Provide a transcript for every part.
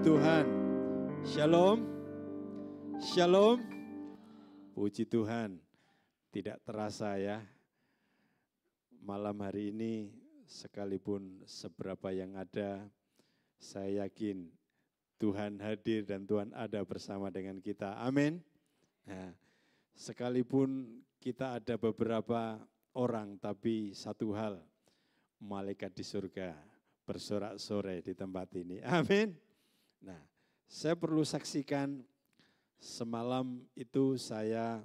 Tuhan. Shalom. Shalom. Puji Tuhan. Tidak terasa ya. Malam hari ini sekalipun seberapa yang ada, saya yakin Tuhan hadir dan Tuhan ada bersama dengan kita. Amin. Nah, sekalipun kita ada beberapa orang, tapi satu hal, malaikat di surga bersorak-sorai di tempat ini. Amin. Nah, saya perlu saksikan semalam itu saya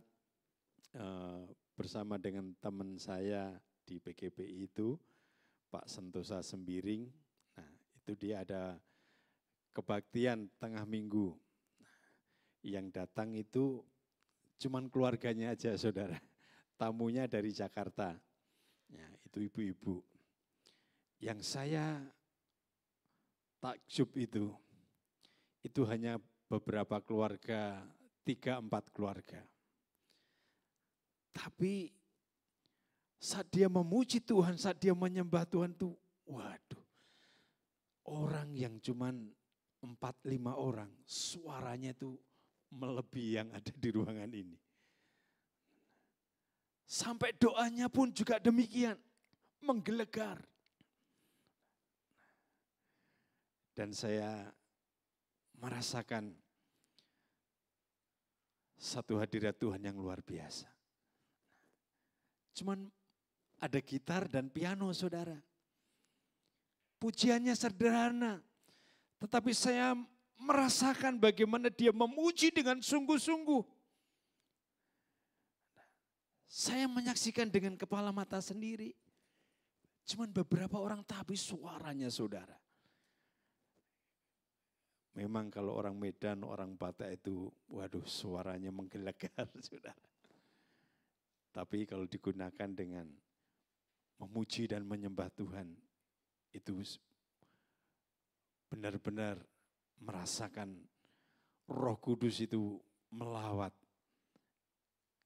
bersama dengan teman saya di PGPI itu, Pak Sentosa Sembiring. Nah, itu dia ada kebaktian tengah minggu. Yang datang itu cuman keluarganya aja, saudara. Tamunya dari Jakarta. Ya, itu ibu-ibu. Yang saya takjub itu hanya beberapa keluarga, 3-4 keluarga. Tapi saat dia memuji Tuhan, saat dia menyembah Tuhan tuh, waduh, orang yang cuman 4-5 orang, suaranya itu melebihi yang ada di ruangan ini. Sampai doanya pun juga demikian, menggelegar. Dan saya merasakan satu hadirat Tuhan yang luar biasa. Cuman ada gitar dan piano, saudara. Pujiannya sederhana, tetapi saya merasakan bagaimana dia memuji dengan sungguh-sungguh. Saya menyaksikan dengan kepala mata sendiri. Cuman beberapa orang, tapi suaranya, saudara. Memang kalau orang Medan, orang Batak itu, waduh, suaranya menggelegar, saudara. Tapi kalau digunakan dengan memuji dan menyembah Tuhan, itu benar-benar merasakan Roh Kudus itu melawat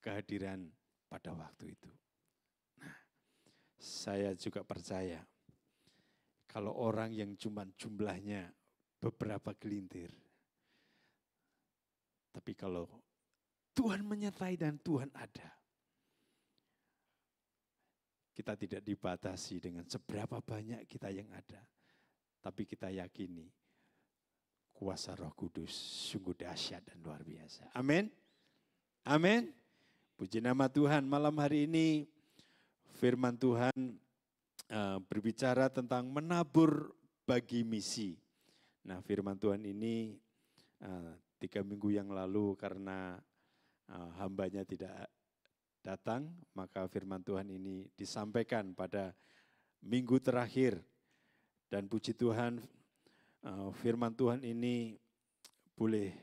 kehadiran pada waktu itu. Nah, saya juga percaya kalau orang yang cuma jumlahnya beberapa gelintir, tapi kalau Tuhan menyertai dan Tuhan ada, kita tidak dibatasi dengan seberapa banyak kita yang ada, tapi kita yakini kuasa Roh Kudus sungguh dahsyat dan luar biasa. Amin. Amin. Puji nama Tuhan. Malam hari ini firman Tuhan berbicara tentang menabur bagi misi. Nah, firman Tuhan ini 3 minggu yang lalu karena hambanya tidak datang, maka firman Tuhan ini disampaikan pada minggu terakhir. Dan puji Tuhan, firman Tuhan ini boleh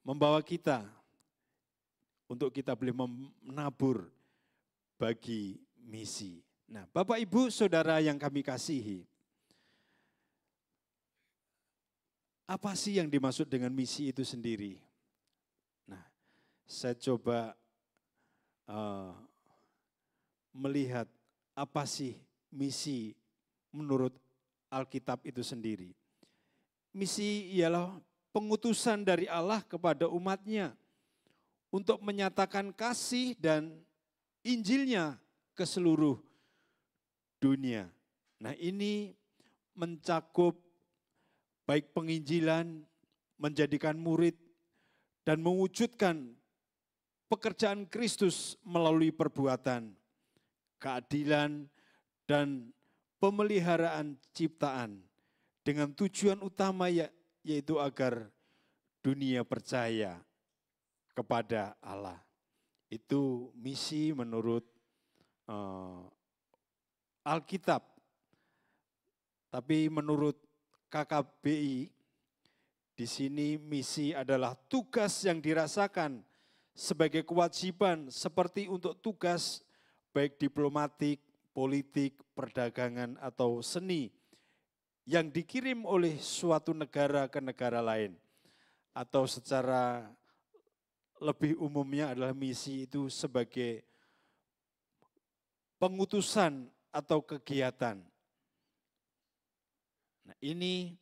membawa kita untuk kita boleh menabur bagi misi. Nah, Bapak Ibu Saudara yang kami kasihi, apa sih yang dimaksud dengan misi itu sendiri? Nah, saya coba melihat apa sih misi menurut Alkitab itu sendiri. Misi ialah pengutusan dari Allah kepada umatnya untuk menyatakan kasih dan Injilnya ke seluruh dunia. Nah, ini mencakup baik penginjilan, menjadikan murid, dan mewujudkan pekerjaan Kristus melalui perbuatan, keadilan, dan pemeliharaan ciptaan dengan tujuan utama yaitu agar dunia percaya kepada Allah. Itu misi menurut Alkitab. Tapi menurut KKBI, di sini misi adalah tugas yang dirasakan sebagai kewajiban seperti untuk tugas baik diplomatik, politik, perdagangan, atau seni yang dikirim oleh suatu negara ke negara lain. Atau secara lebih umumnya adalah misi itu sebagai pengutusan atau kegiatan. Nah, ini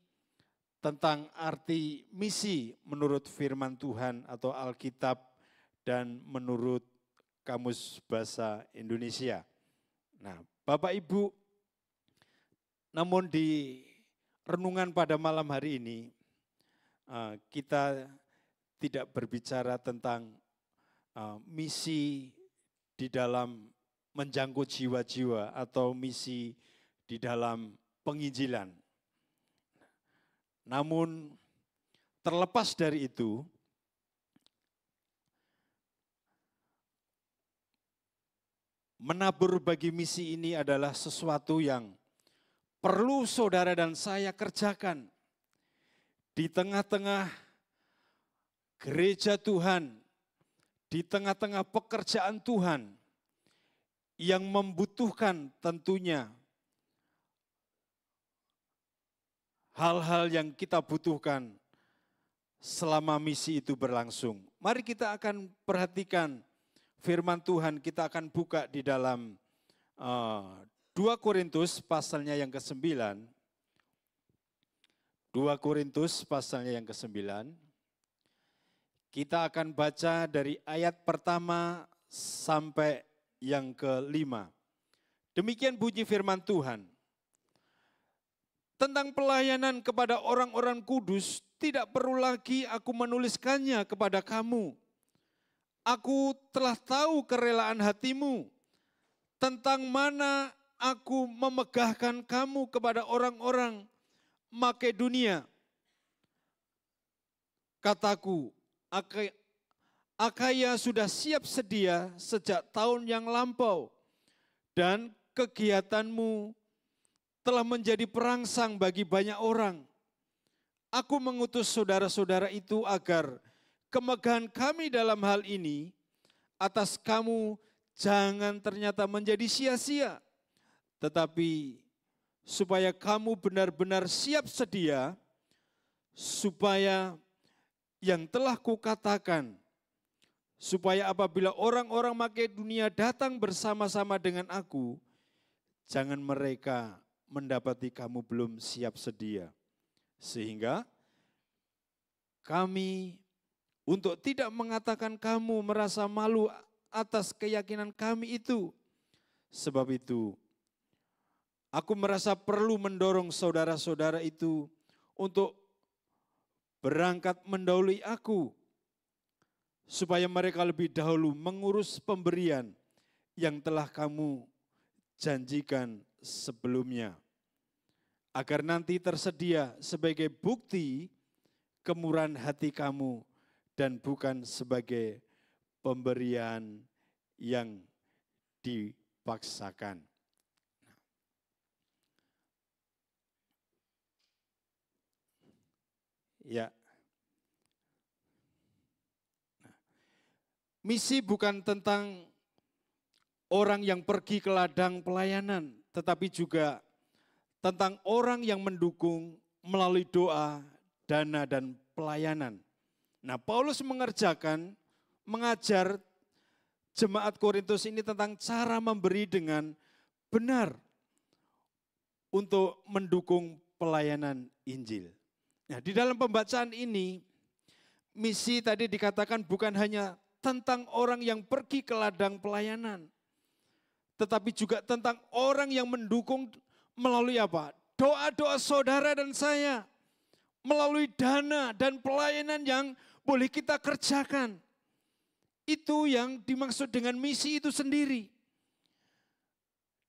tentang arti misi menurut firman Tuhan atau Alkitab dan menurut Kamus Bahasa Indonesia. Nah, Bapak Ibu, namun di renungan pada malam hari ini, kita tidak berbicara tentang misi di dalam menjangkut jiwa-jiwa atau misi di dalam penginjilan. Namun terlepas dari itu, menabur bagi misi ini adalah sesuatu yang perlu saudara dan saya kerjakan di tengah-tengah gereja Tuhan, di tengah-tengah pekerjaan Tuhan yang membutuhkan tentunya hal-hal yang kita butuhkan selama misi itu berlangsung. Mari kita akan perhatikan firman Tuhan, kita akan buka di dalam 2 Korintus pasalnya yang ke-9. 2 Korintus pasalnya yang ke-9. Kita akan baca dari ayat pertama sampai yang ke-5. Demikian bunyi firman Tuhan. Tentang pelayanan kepada orang-orang kudus, tidak perlu lagi aku menuliskannya kepada kamu. Aku telah tahu kerelaan hatimu, tentang mana aku memegahkan kamu kepada orang-orang Makedonia. Kataku, Akaya sudah siap sedia sejak tahun yang lampau, dan kegiatanmu telah menjadi perangsang bagi banyak orang. Aku mengutus saudara-saudara itu agar kemegahan kami dalam hal ini atas kamu jangan ternyata menjadi sia-sia, tetapi supaya kamu benar-benar siap sedia, supaya yang telah kukatakan, supaya apabila orang-orang Makedonia datang bersama-sama dengan aku, jangan mereka mendapati kamu belum siap sedia. Sehingga kami untuk tidak mengatakan kamu merasa malu atas keyakinan kami itu. Sebab itu, aku merasa perlu mendorong saudara-saudara itu untuk berangkat mendahului aku, supaya mereka lebih dahulu mengurus pemberian yang telah kamu janjikan sebelumnya, agar nanti tersedia sebagai bukti kemurahan hati kamu dan bukan sebagai pemberian yang dipaksakan. Ya. Misi bukan tentang orang yang pergi ke ladang pelayanan, tetapi juga tentang orang yang mendukung melalui doa, dana, dan pelayanan. Nah, Paulus mengajar jemaat Korintus ini tentang cara memberi dengan benar untuk mendukung pelayanan Injil. Nah, di dalam pembacaan ini, misi tadi dikatakan bukan hanya tentang orang yang pergi ke ladang pelayanan, tetapi juga tentang orang yang mendukung melalui apa? Doa-doa saudara dan saya, melalui dana dan pelayanan yang boleh kita kerjakan. Itu yang dimaksud dengan misi itu sendiri.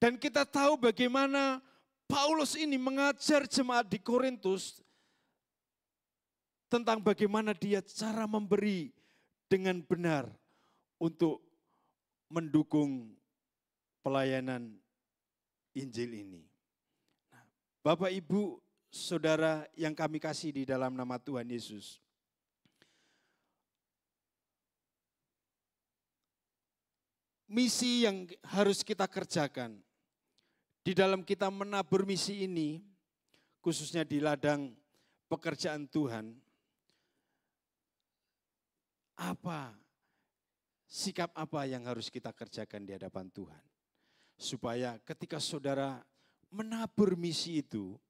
Dan kita tahu bagaimana Paulus ini mengajar jemaat di Korintus tentang bagaimana dia cara memberi dengan benar untuk mendukung pelayanan Injil ini. Nah, Bapak, Ibu, Saudara yang kami kasih di dalam nama Tuhan Yesus. Misi yang harus kita kerjakan di dalam kita menabur misi ini, khususnya di ladang pekerjaan Tuhan, sikap apa yang harus kita kerjakan di hadapan Tuhan. Supaya ketika saudara menabur misi itu,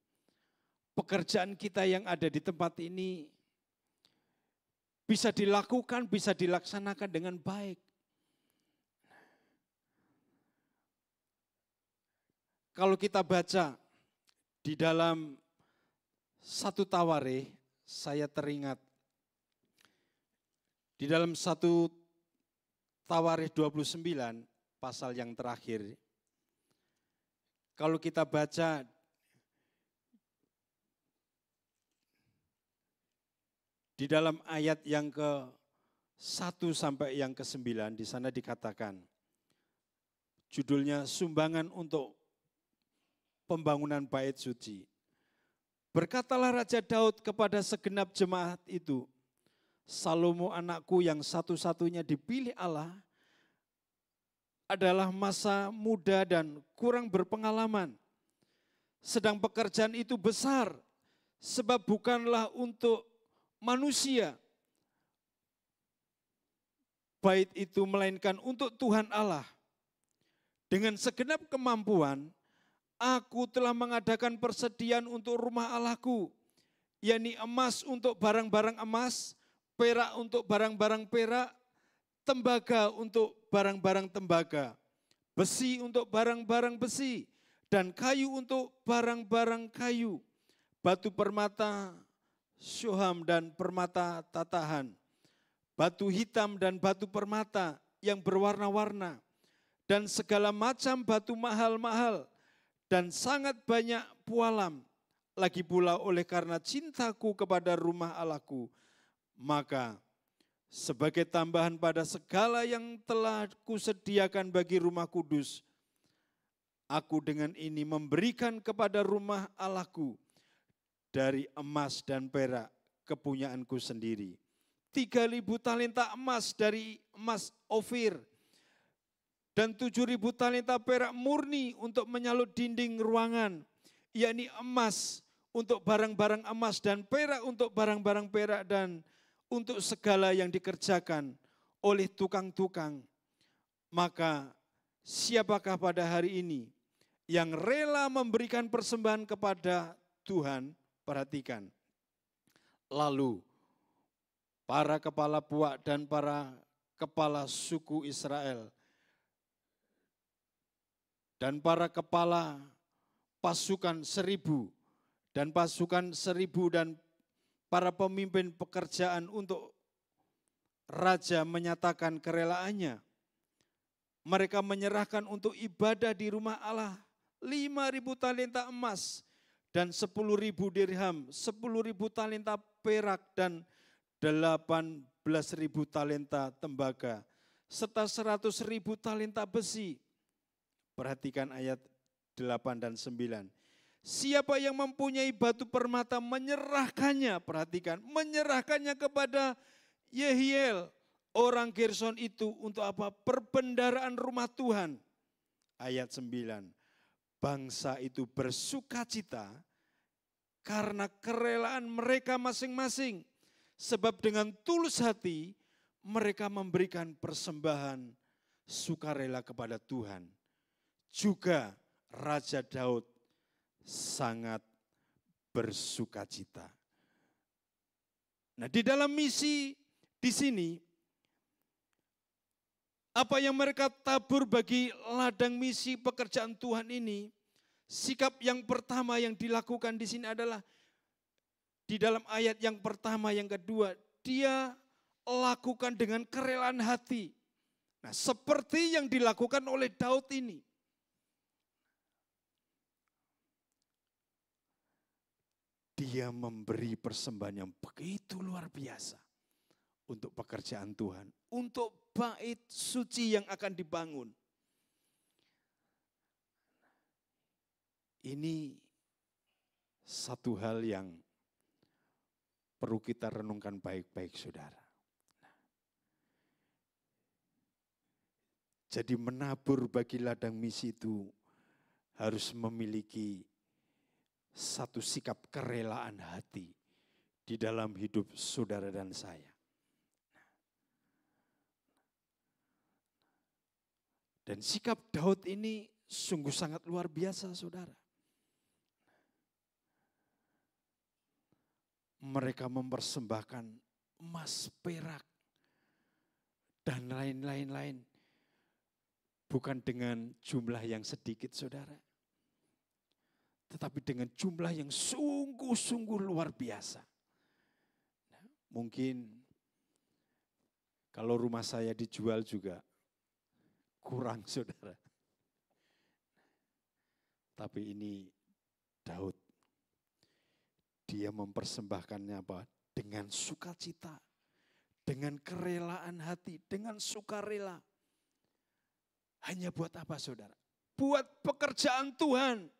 pekerjaan kita yang ada di tempat ini bisa dilakukan, bisa dilaksanakan dengan baik. Kalau kita baca di dalam 1 Tawarikh, saya teringat di dalam 1 Tawarikh 29 pasal yang terakhir. Kalau kita baca di dalam ayat yang ke-1 sampai yang ke-9, di sana dikatakan, judulnya Sumbangan untuk Pembangunan Bait Suci. Berkatalah Raja Daud kepada segenap jemaat itu, Salomo anakku yang satu-satunya dipilih Allah adalah masa muda dan kurang berpengalaman. Sedang pekerjaan itu besar, sebab bukanlah untuk manusia. Bait itu melainkan untuk Tuhan Allah. Dengan segenap kemampuan, aku telah mengadakan persediaan untuk rumah Allahku, yakni emas untuk barang-barang emas, perak untuk barang-barang perak, tembaga untuk barang-barang tembaga, besi untuk barang-barang besi, dan kayu untuk barang-barang kayu, batu permata syuham dan permata tatahan, batu hitam dan batu permata yang berwarna-warna, dan segala macam batu mahal-mahal, dan sangat banyak pualam. Lagi pula oleh karena cintaku kepada rumah Allahku, maka sebagai tambahan pada segala yang telah kusediakan bagi rumah kudus, aku dengan ini memberikan kepada rumah Allahku dari emas dan perak kepunyaanku sendiri. 3.000 talenta emas dari emas Ofir, dan 7.000 talenta perak murni untuk menyalut dinding ruangan, yakni emas untuk barang-barang emas dan perak untuk barang-barang perak dan untuk segala yang dikerjakan oleh tukang-tukang. Maka siapakah pada hari ini yang rela memberikan persembahan kepada Tuhan? Perhatikan. Lalu para kepala puak dan para kepala suku Israel dan para kepala pasukan 1.000 dan pasukan 1.000 dan para pemimpin pekerjaan untuk raja menyatakan kerelaannya. Mereka menyerahkan untuk ibadah di rumah Allah 5.000 talenta emas dan 10.000 dirham, 10.000 talenta perak dan 18.000 talenta tembaga, serta 100.000 talenta besi. Perhatikan ayat 8 dan 9. Siapa yang mempunyai batu permata menyerahkannya, perhatikan, menyerahkannya kepada Yehiel, orang Gerson itu untuk apa? Perbendaharaan rumah Tuhan. Ayat 9. Bangsa itu bersukacita karena kerelaan mereka masing-masing. Sebab dengan tulus hati mereka memberikan persembahan sukarela kepada Tuhan. Juga Raja Daud sangat bersukacita. Nah, di dalam misi di sini, apa yang mereka tabur bagi ladang misi pekerjaan Tuhan ini, sikap yang pertama yang dilakukan di sini adalah di dalam ayat yang pertama, yang kedua, dia lakukan dengan kerelaan hati. Nah, seperti yang dilakukan oleh Daud ini. Dia memberi persembahan yang begitu luar biasa untuk pekerjaan Tuhan, untuk bait suci yang akan dibangun. Ini satu hal yang perlu kita renungkan baik-baik, saudara. Jadi menabur bagi ladang misi itu harus memiliki satu sikap kerelaan hati di dalam hidup saudara dan saya. Dan sikap Daud ini sungguh sangat luar biasa, saudara. mereka mempersembahkan emas, perak, dan lain-lain. Bukan dengan jumlah yang sedikit, saudara. Tetapi dengan jumlah yang sungguh-sungguh luar biasa. Nah, mungkin kalau rumah saya dijual juga kurang, saudara. Tapi ini Daud. Dia mempersembahkannya apa? Dengan sukacita, dengan kerelaan hati, dengan sukarela. Hanya buat apa, saudara? Buat pekerjaan Tuhan.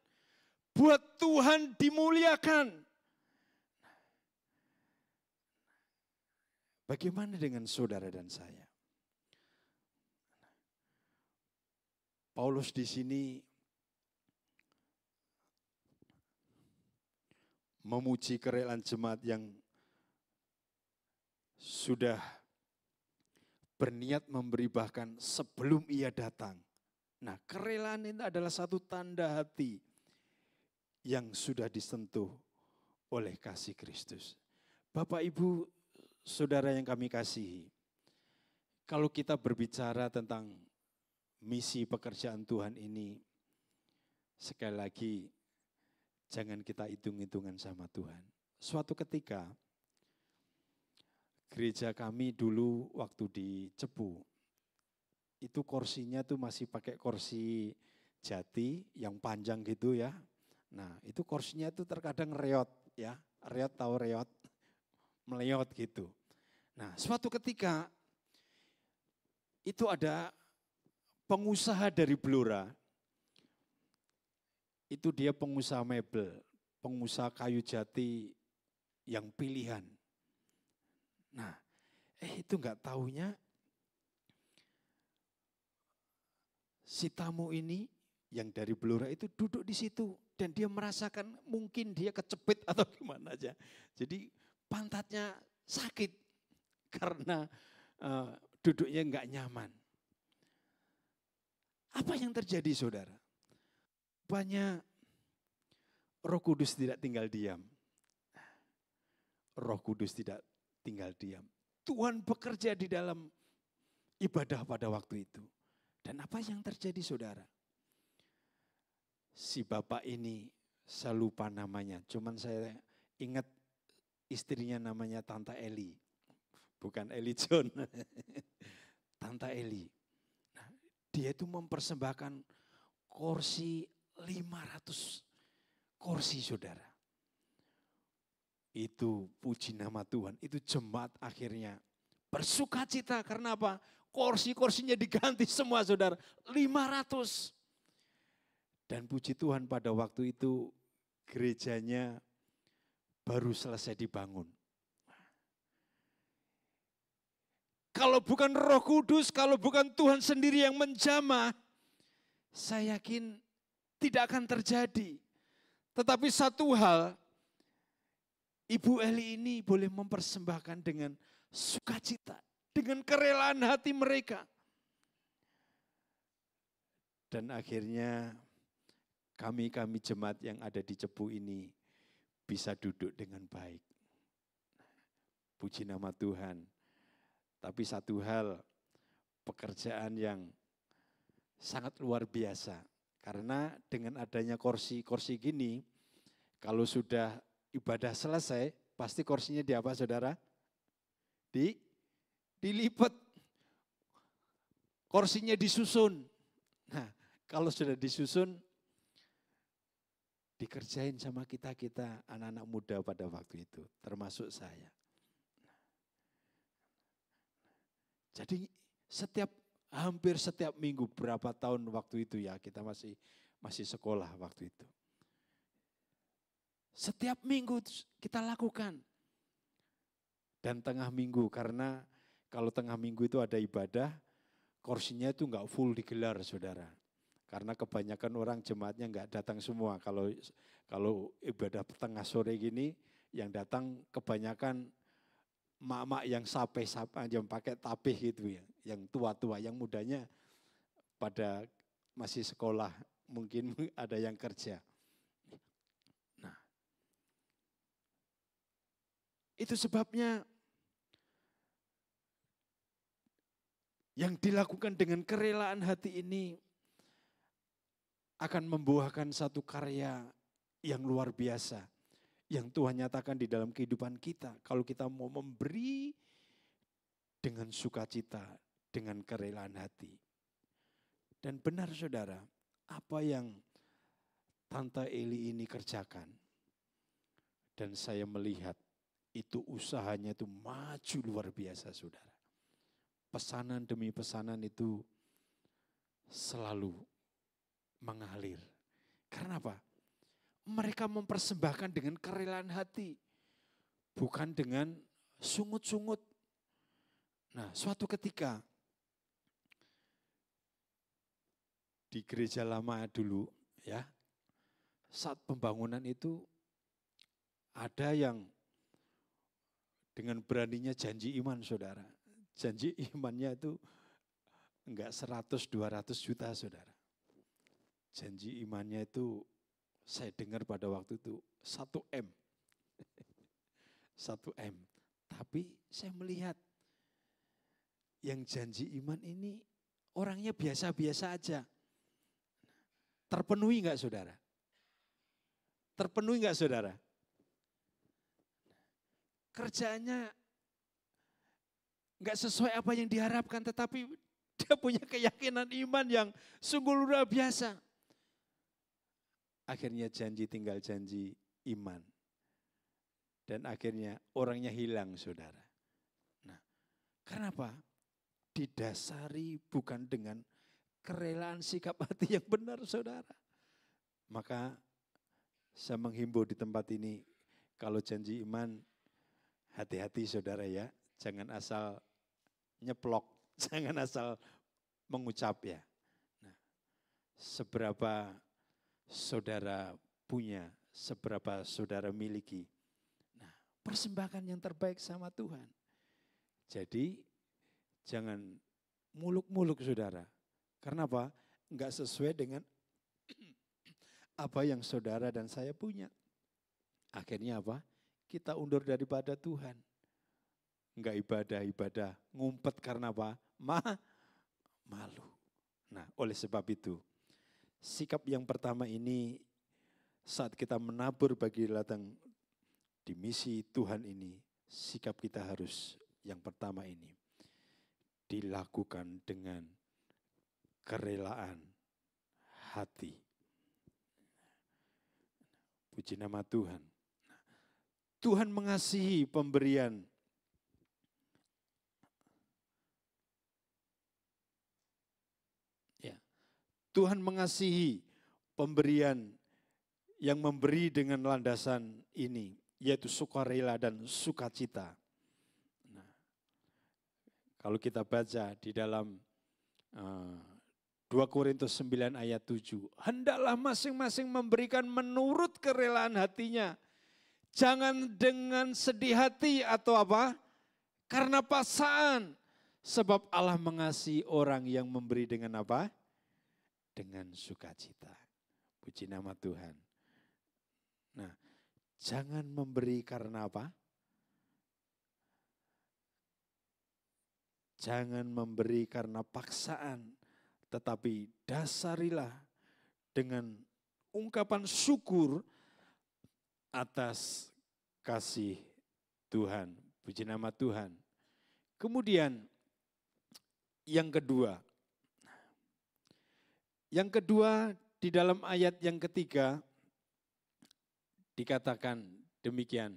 Buat Tuhan dimuliakan. Bagaimana dengan saudara dan saya? Paulus di sini memuji kerelaan jemaat yang sudah berniat memberi bahkan sebelum ia datang. Nah, kerelaan itu adalah satu tanda hati yang sudah disentuh oleh kasih Kristus. Bapak, Ibu, saudara yang kami kasihi, kalau kita berbicara tentang misi pekerjaan Tuhan ini, sekali lagi, jangan kita hitung-hitungan sama Tuhan. Suatu ketika, gereja kami dulu waktu di Cepu, itu kursinya tuh masih pakai kursi jati yang panjang gitu ya. Nah, itu kursinya itu terkadang reot ya. Reot, tahu reot? Meleot gitu. Nah, suatu ketika itu ada pengusaha dari Blora. Itu dia pengusaha mebel, pengusaha kayu jati yang pilihan. Nah, itu enggak taunya si tamu ini yang dari Blora itu duduk di situ dan dia merasakan mungkin dia kecepit atau gimana aja. Jadi pantatnya sakit karena duduknya enggak nyaman. Apa yang terjadi, saudara? Rupanya Roh Kudus tidak tinggal diam. Roh Kudus tidak tinggal diam. Tuhan bekerja di dalam ibadah pada waktu itu. Dan apa yang terjadi, saudara? Si bapak ini, saya lupa namanya. Cuman saya ingat istrinya namanya Tante Eli. Bukan Eli John. Tante Eli. Nah, dia itu mempersembahkan kursi 500 kursi, saudara. Itu puji nama Tuhan. Itu jemaat akhirnya bersuka cita karena apa? Kursi-kursinya diganti semua, saudara. 500. Dan puji Tuhan pada waktu itu gerejanya baru selesai dibangun. Kalau bukan Roh Kudus, kalau bukan Tuhan sendiri yang menjamah, saya yakin tidak akan terjadi. Tetapi satu hal, Ibu Eli ini boleh mempersembahkan dengan sukacita, dengan kerelaan hati mereka. Dan akhirnya kami jemaat yang ada di Cepu ini bisa duduk dengan baik. Puji nama Tuhan. Tapi satu hal, pekerjaan yang sangat luar biasa. Karena dengan adanya kursi gini, kalau sudah ibadah selesai, pasti kursinya di apa, saudara? Dilipat. Kursinya disusun. Nah, kalau sudah disusun, dikerjain sama kita anak-anak muda pada waktu itu, termasuk saya. Jadi hampir setiap minggu, berapa tahun waktu itu ya, kita masih sekolah waktu itu. Setiap minggu kita lakukan. Dan tengah minggu, karena kalau tengah minggu itu ada ibadah, kursinya itu enggak full digelar, saudara. Karena kebanyakan orang jemaatnya enggak datang semua. Kalau ibadah tengah sore gini, yang datang kebanyakan mak-mak yang sape-sape, yang pakai tabih gitu ya. Yang tua-tua, yang mudanya pada masih sekolah, mungkin ada yang kerja. Nah, Itu sebabnya yang dilakukan dengan kerelaan hati ini akan membuahkan satu karya yang luar biasa. Yang Tuhan nyatakan di dalam kehidupan kita. Kalau kita mau memberi dengan sukacita, dengan kerelaan hati. Dan benar saudara, apa yang Tante Eli ini kerjakan. Dan saya melihat itu usahanya itu maju luar biasa saudara. Pesanan demi pesanan itu selalu mengalir. Karena apa? Mereka mempersembahkan dengan kerelaan hati. Bukan dengan sungut-sungut. Nah, suatu ketika di gereja lama dulu ya, saat pembangunan itu ada yang dengan beraninya janji iman saudara. Janji imannya itu enggak 100-200 juta saudara. Janji imannya itu saya dengar pada waktu itu 1 M. 1 M. Tapi saya melihat yang janji iman ini orangnya biasa-biasa aja. Terpenuhi enggak saudara? Terpenuhi enggak saudara? Kerjaannya enggak sesuai apa yang diharapkan, tetapi dia punya keyakinan iman yang sungguh luar biasa. Akhirnya janji tinggal janji iman. Dan akhirnya orangnya hilang saudara. Nah, kenapa? Didasari bukan dengan kerelaan sikap hati yang benar saudara. Maka saya menghimbau di tempat ini, kalau janji iman hati-hati saudara ya. Jangan asal nyeplok, jangan asal mengucap ya. Nah, seberapa saudara punya, seberapa saudara miliki. Nah, persembahkan yang terbaik sama Tuhan. Jadi jangan muluk-muluk saudara. Karena apa? Enggak sesuai dengan apa yang saudara dan saya punya. Akhirnya apa? Kita undur daripada Tuhan. Enggak ibadah, ngumpet karena apa? Malu. Nah, oleh sebab itu, sikap yang pertama ini saat kita menabur bagi ladang di misi Tuhan ini, sikap kita harus yang pertama ini dilakukan dengan kerelaan hati. Puji nama Tuhan. Tuhan mengasihi pemberian. Ya. Tuhan mengasihi pemberian yang memberi dengan landasan ini, yaitu sukarela dan sukacita. Nah, kalau kita baca di dalam 2 Korintus 9 ayat 7. Hendaklah masing-masing memberikan menurut kerelaan hatinya. Jangan dengan sedih hati atau apa? Karena paksaan. Sebab Allah mengasihi orang yang memberi dengan apa? Dengan sukacita. Puji nama Tuhan. Nah, jangan memberi karena apa? Jangan memberi karena paksaan. Tetapi dasarilah dengan ungkapan syukur atas kasih Tuhan. Puji nama Tuhan. Kemudian yang kedua. Yang kedua di dalam ayat yang ketiga dikatakan demikian.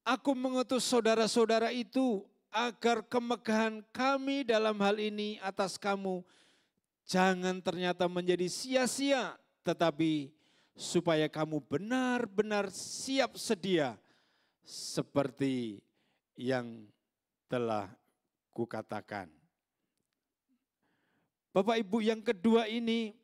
Aku mengutus saudara-saudara itu agar kemegahan kami dalam hal ini atas kamu jangan ternyata menjadi sia-sia, tetapi supaya kamu benar-benar siap sedia seperti yang telah kukatakan. Bapak Ibu, yang kedua ini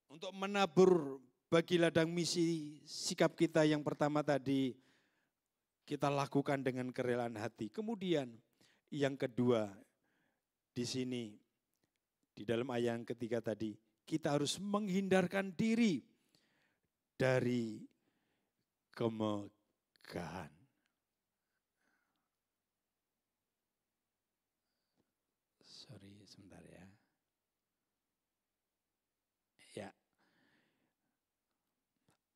untuk menabur bagi ladang misi, sikap kita yang pertama tadi kita lakukan dengan kerelaan hati. Kemudian yang kedua di sini di dalam ayat yang ketiga tadi, kita harus menghindarkan diri dari kemegahan. Sorry, sebentar ya. Ya.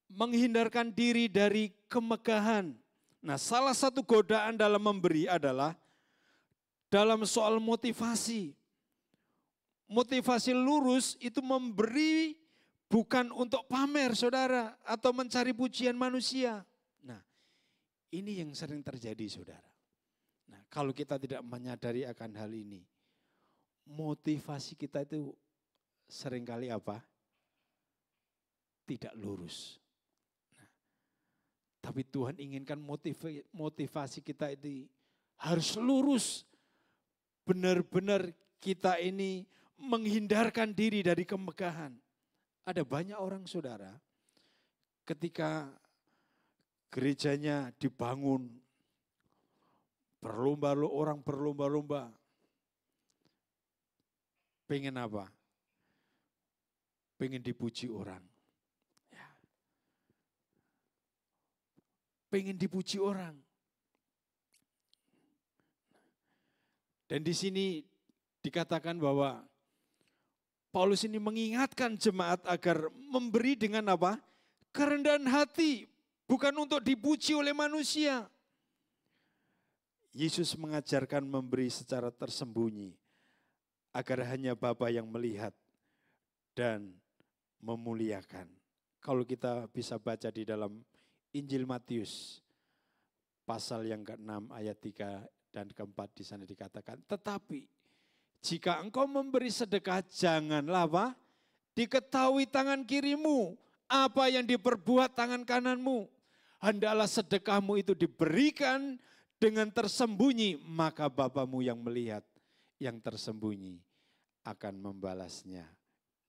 Menghindarkan diri dari kemegahan. Nah, salah satu godaan dalam memberi adalah dalam soal motivasi. Motivasi lurus itu memberi bukan untuk pamer, saudara, atau mencari pujian manusia. Nah, ini yang sering terjadi, saudara. Nah, kalau kita tidak menyadari akan hal ini, motivasi kita itu seringkali apa? Tidak lurus. Nah, tapi Tuhan inginkan motivasi kita itu harus lurus. Benar-benar kita ini menghindarkan diri dari kemegahan. Ada banyak orang, saudara, ketika gerejanya dibangun, orang berlomba-lomba. Pengen apa? Pengen dipuji orang. Ya. Pengen dipuji orang. Dan di sini dikatakan bahwa Paulus ini mengingatkan jemaat agar memberi dengan apa? Kerendahan hati, bukan untuk dipuji oleh manusia. Yesus mengajarkan memberi secara tersembunyi, agar hanya Bapa yang melihat dan memuliakan. Kalau kita bisa baca di dalam Injil Matius, pasal yang ke-6 ayat 3 dan ke-4 di sana dikatakan, tetapi jika engkau memberi sedekah, janganlah apa? Diketahui tangan kirimu apa yang diperbuat tangan kananmu. Hendaklah sedekahmu itu diberikan dengan tersembunyi, maka Bapamu yang melihat yang tersembunyi akan membalasnya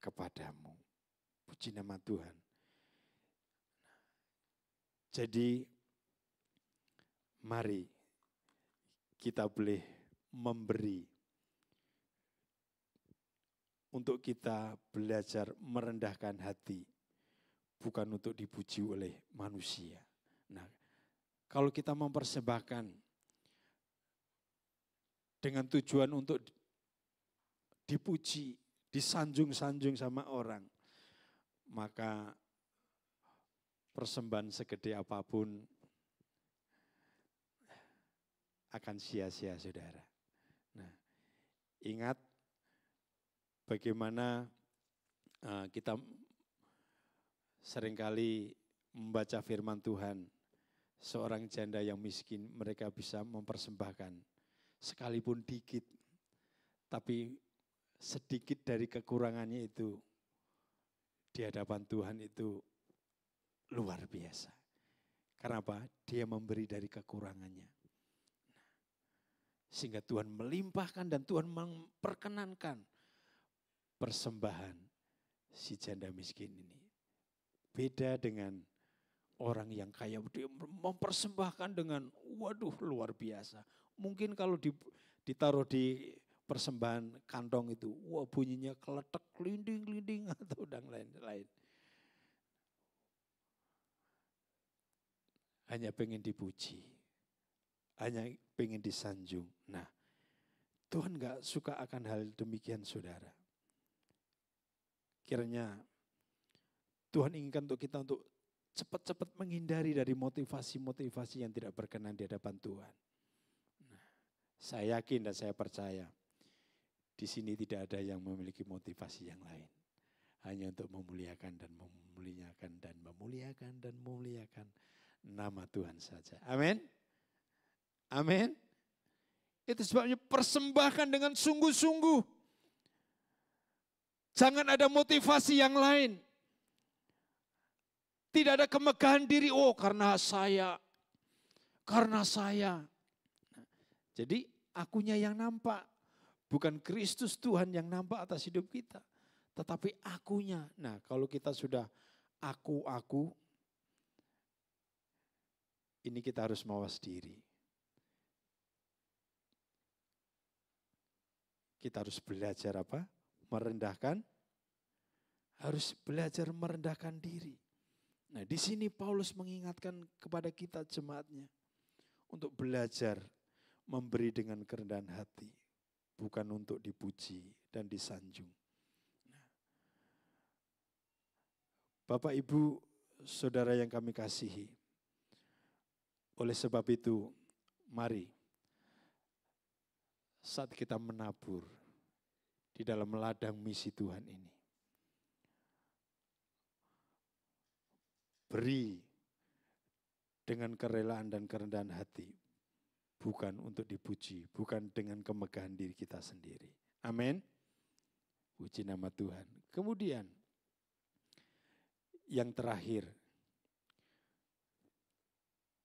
kepadamu. Puji nama Tuhan. Jadi mari kita boleh memberi untuk kita belajar merendahkan hati, bukan untuk dipuji oleh manusia. Nah, kalau kita mempersembahkan dengan tujuan untuk dipuji, disanjung-sanjung sama orang, maka persembahan segede apapun akan sia-sia, saudara. Nah, ingat bagaimana kita seringkali membaca firman Tuhan, seorang janda yang miskin, mereka bisa mempersembahkan sekalipun dikit, tapi sedikit dari kekurangannya itu di hadapan Tuhan itu luar biasa. Karena apa? Dia memberi dari kekurangannya. Sehingga Tuhan melimpahkan dan Tuhan memperkenankan persembahan si janda miskin ini. Beda dengan orang yang kaya, dia mempersembahkan dengan waduh luar biasa. Mungkin kalau ditaruh di persembahan kantong itu, wah bunyinya keletek, kelinding-kelinding atau dan lain-lain. Hanya pengen dipuji, hanya pengen disanjung. Nah, Tuhan gak suka akan hal demikian, saudara. Kiranya Tuhan inginkan untuk kita untuk cepat-cepat menghindari dari motivasi-motivasi yang tidak berkenan di hadapan Tuhan. Nah, saya yakin dan saya percaya di sini tidak ada yang memiliki motivasi yang lain. Hanya untuk memuliakan dan memuliakan dan memuliakan dan memuliakan nama Tuhan saja. Amin. Amin. Itu sebabnya persembahkan dengan sungguh-sungguh. Jangan ada motivasi yang lain. Tidak ada kemegahan diri, oh karena saya. Jadi akunya yang nampak. Bukan Kristus Tuhan yang nampak atas hidup kita. Tetapi akunya. Nah kalau kita sudah aku. Ini kita harus mawas diri. Kita harus belajar apa? Harus belajar merendahkan diri. Nah Di sini Paulus mengingatkan kepada kita jemaatnya untuk belajar memberi dengan kerendahan hati, bukan untuk dipuji dan disanjung. Bapak, Ibu, Saudara yang kami kasihi, oleh sebab itu, mari saat kita menabur di dalam ladang misi Tuhan ini, beri dengan kerelaan dan kerendahan hati, bukan untuk dipuji, bukan dengan kemegahan diri kita sendiri. Amin. Puji nama Tuhan. Kemudian, yang terakhir,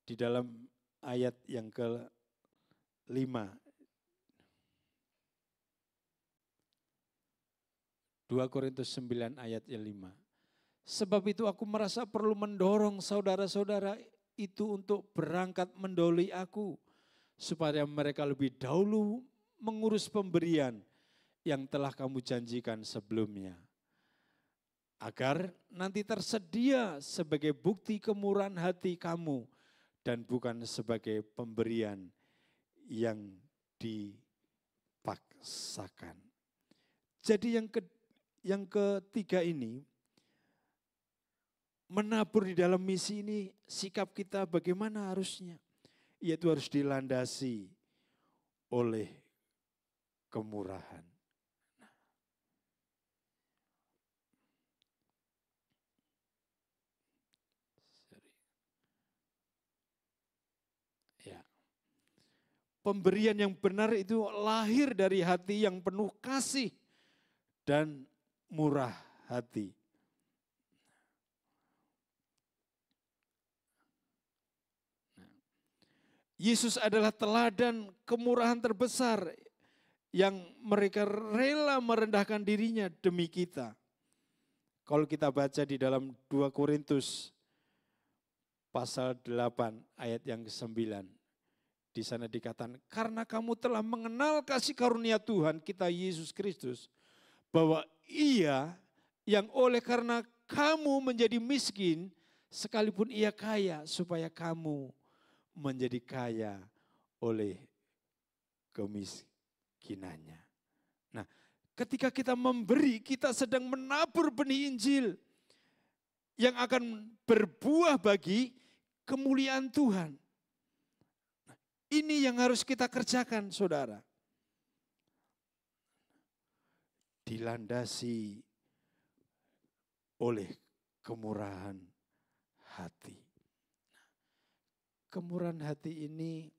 di dalam ayat yang ke-5, 2 Korintus 9 ayat 5. Sebab itu aku merasa perlu mendorong saudara-saudara itu untuk berangkat mendahului aku, supaya mereka lebih dahulu mengurus pemberian yang telah kamu janjikan sebelumnya, agar nanti tersedia sebagai bukti kemurahan hati kamu dan bukan sebagai pemberian yang dipaksakan. Jadi yang ketiga ini, menabur di dalam misi ini, sikap kita bagaimana harusnya? Yaitu harus dilandasi oleh kemurahan. Ya. Pemberian yang benar itu lahir dari hati yang penuh kasih dan murah hati. Yesus adalah teladan kemurahan terbesar yang mereka rela merendahkan dirinya demi kita. Kalau kita baca di dalam 2 Korintus pasal 8 ayat yang ke-9. Di sana dikatakan, karena kamu telah mengenal kasih karunia Tuhan kita Yesus Kristus, bahwa Ia yang oleh karena kamu menjadi miskin, sekalipun Ia kaya, supaya kamu menjadi kaya oleh kemiskinannya. Nah, ketika kita memberi, kita sedang menabur benih Injil yang akan berbuah bagi kemuliaan Tuhan. Nah, ini yang harus kita kerjakan, saudara. Dilandasi oleh kemurahan hati. Kemurahan hati ini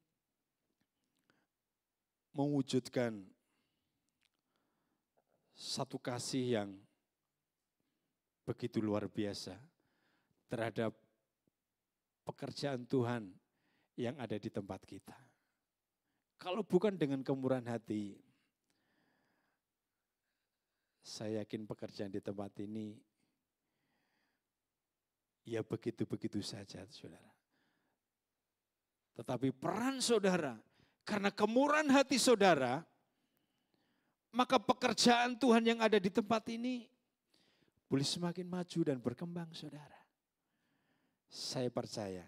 mewujudkan satu kasih yang begitu luar biasa terhadap pekerjaan Tuhan yang ada di tempat kita. Kalau bukan dengan kemurahan hati, saya yakin pekerjaan di tempat ini ya begitu-begitu saja, saudara. Tetapi peran saudara, karena kemurahan hati saudara, maka pekerjaan Tuhan yang ada di tempat ini boleh semakin maju dan berkembang, saudara. Saya percaya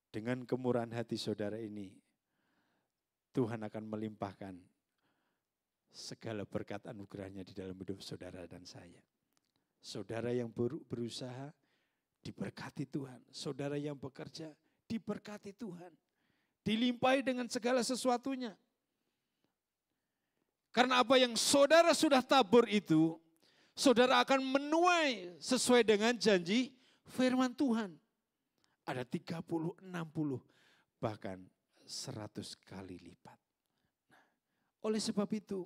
dengan kemurahan hati saudara ini, Tuhan akan melimpahkan segala berkat anugerahnya di dalam hidup saudara dan saya. Saudara yang berusaha, diberkati Tuhan. Saudara yang bekerja, diberkati Tuhan. Dilimpahi dengan segala sesuatunya. Karena apa yang saudara sudah tabur itu, saudara akan menuai sesuai dengan janji firman Tuhan. Ada 30, 60, bahkan 100 kali lipat. Nah, oleh sebab itu,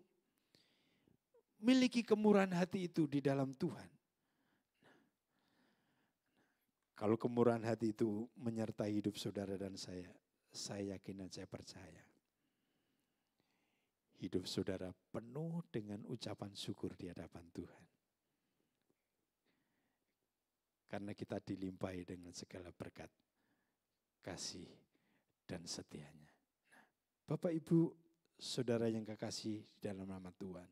miliki kemurahan hati itu di dalam Tuhan. Kalau kemurahan hati itu menyertai hidup saudara dan saya yakin dan saya percaya. Hidup saudara penuh dengan ucapan syukur di hadapan Tuhan. Karena kita dilimpahi dengan segala berkat, kasih, dan setianya. Nah, Bapak, Ibu, saudara yang kekasih dalam nama Tuhan.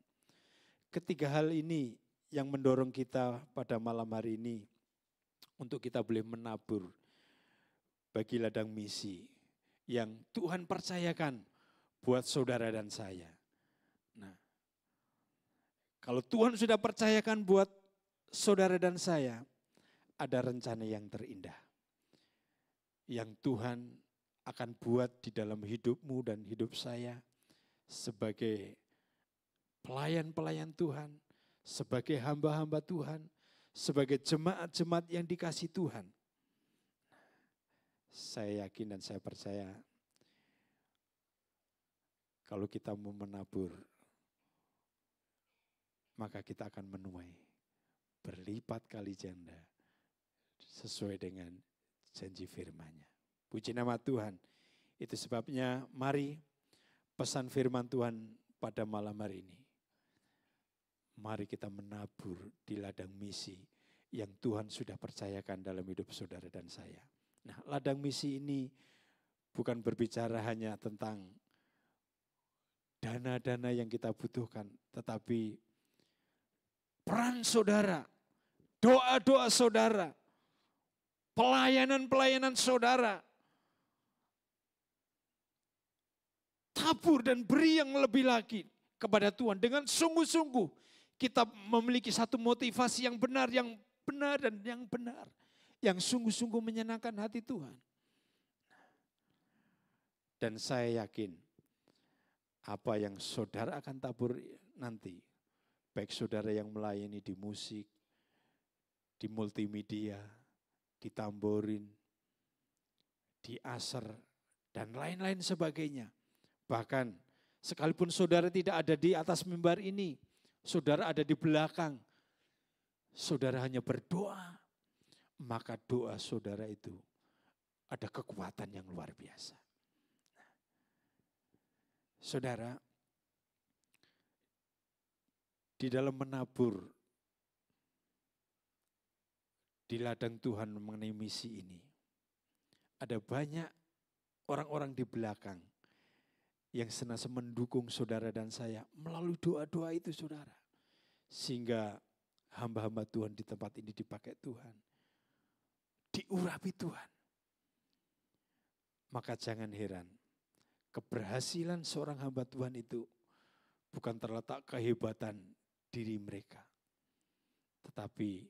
Ketiga hal ini yang mendorong kita pada malam hari ini untuk kita boleh menabur bagi ladang misi yang Tuhan percayakan buat saudara dan saya. Nah, kalau Tuhan sudah percayakan buat saudara dan saya, ada rencana yang terindah yang Tuhan akan buat di dalam hidupmu dan hidup saya sebagai pelayan-pelayan Tuhan, sebagai hamba-hamba Tuhan, sebagai jemaat-jemaat yang dikasih Tuhan. Saya yakin dan saya percaya kalau kita mau menabur, maka kita akan menuai berlipat kali ganda sesuai dengan janji firman-Nya. Puji nama Tuhan. Itu sebabnya mari pesan firman Tuhan pada malam hari ini. Mari kita menabur di ladang misi yang Tuhan sudah percayakan dalam hidup saudara dan saya. Nah, ladang misi ini bukan berbicara hanya tentang dana-dana yang kita butuhkan, tetapi peran saudara, doa-doa saudara, pelayanan-pelayanan saudara, tabur dan beri yang lebih lagi kepada Tuhan. Dengan sungguh-sungguh kita memiliki satu motivasi yang benar dan yang benar. Yang sungguh-sungguh menyenangkan hati Tuhan. Dan saya yakin apa yang saudara akan tabur nanti, baik saudara yang melayani di musik, di multimedia, di tamborin, di aser, dan lain-lain sebagainya. Bahkan sekalipun saudara tidak ada di atas mimbar ini, saudara ada di belakang, saudara hanya berdoa, maka doa saudara itu ada kekuatan yang luar biasa. Saudara, di dalam menabur di ladang Tuhan mengenai misi ini, ada banyak orang-orang di belakang yang senantiasa mendukung saudara dan saya melalui doa-doa itu, saudara. Sehingga hamba-hamba Tuhan di tempat ini dipakai Tuhan, diurapi Tuhan. Maka jangan heran, keberhasilan seorang hamba Tuhan itu bukan terletak kehebatan diri mereka, tetapi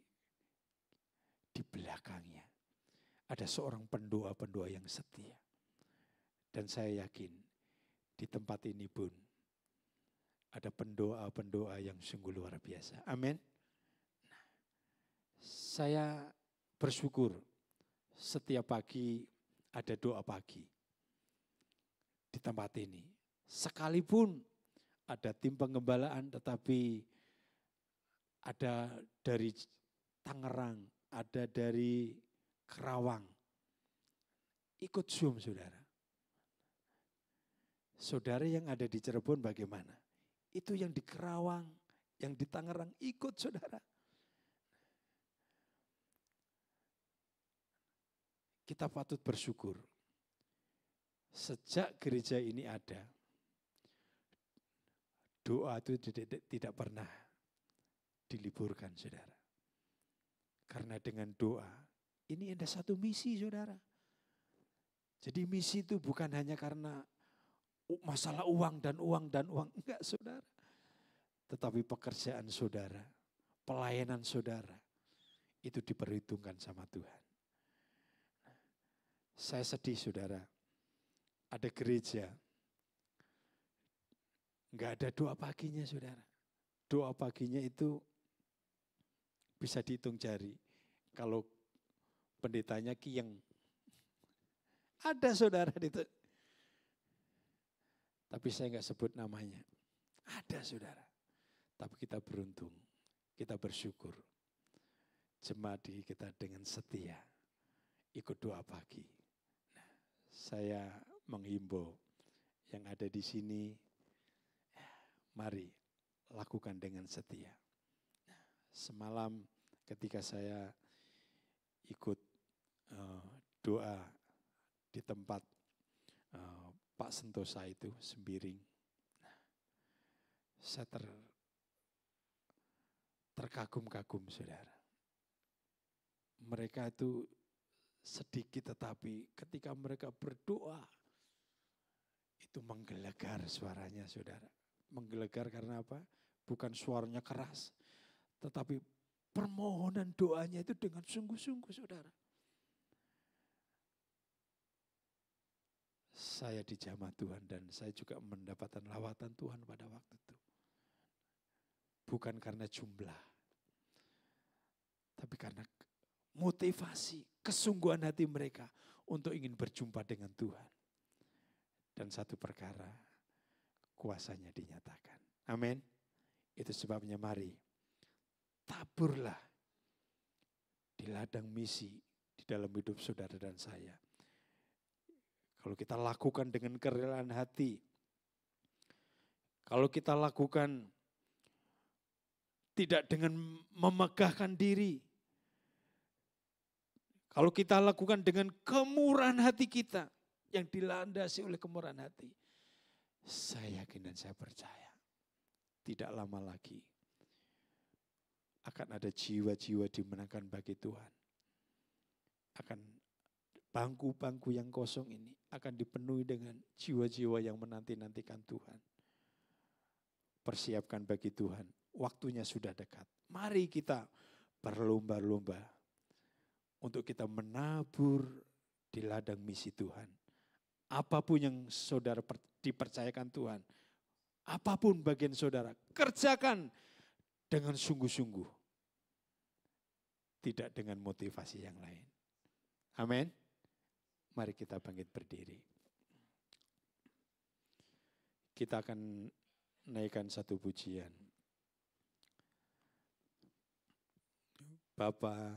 di belakangnya ada seorang pendoa-pendoa yang setia. Dan saya yakin di tempat ini pun ada pendoa-pendoa yang sungguh luar biasa. Amin. Nah, saya bersyukur setiap pagi ada doa pagi di tempat ini. Sekalipun ada tim pengembalaan, tetapi ada dari Tangerang, ada dari Kerawang, ikut Zoom, saudara. Saudara yang ada di Cirebon bagaimana? Itu yang di Kerawang, yang di Tangerang ikut, saudara. Kita patut bersyukur. Sejak gereja ini ada, doa itu tidak pernah diliburkan, saudara. Karena dengan doa, ini ada satu misi, saudara. Jadi misi itu bukan hanya karena masalah uang dan uang, enggak, saudara. Tetapi pekerjaan saudara, pelayanan saudara, itu diperhitungkan sama Tuhan. Saya sedih, saudara, ada gereja, enggak ada doa paginya, saudara. Doa paginya itu bisa dihitung jari. Kalau pendetanya Kiyeng, ada, saudara, itu. Tapi saya enggak sebut namanya. Ada, saudara. Tapi kita beruntung, kita bersyukur. Jemaat kita dengan setia ikut doa pagi. Nah, saya menghimbau yang ada di sini, mari lakukan dengan setia. Nah, semalam ketika saya ikut doa di tempat Pak Sentosa itu, Sembiring, nah, saya terkagum-kagum, saudara. mereka itu sedikit, tetapi ketika mereka berdoa, itu menggelegar suaranya, saudara. Menggelegar karena apa? Bukan suaranya keras, tetapi permohonan doanya itu dengan sungguh-sungguh, saudara. Saya dijamah Tuhan dan saya juga mendapatkan lawatan Tuhan pada waktu itu. Bukan karena jumlah, tapi karena motivasi, kesungguhan hati mereka untuk ingin berjumpa dengan Tuhan. Dan satu perkara, kuasanya dinyatakan. Amin. Itu sebabnya mari taburlah di ladang misi di dalam hidup saudara dan saya. Kalau kita lakukan dengan kerelaan hati, kalau kita lakukan tidak dengan memegahkan diri, kalau kita lakukan dengan kemurahan hati kita yang dilandasi oleh kemurahan hati, saya yakin dan saya percaya tidak lama lagi akan ada jiwa-jiwa dimenangkan bagi Tuhan. Akan bangku-bangku yang kosong ini akan dipenuhi dengan jiwa-jiwa yang menanti-nantikan Tuhan. Persiapkan bagi Tuhan, waktunya sudah dekat. Mari kita berlomba-lomba untuk kita menabur di ladang misi Tuhan. Apapun yang saudara dipercayakan Tuhan, apapun bagian saudara, kerjakan dengan sungguh-sungguh. Tidak dengan motivasi yang lain. Amin. Mari kita bangkit berdiri. Kita akan naikkan satu pujian. Bapa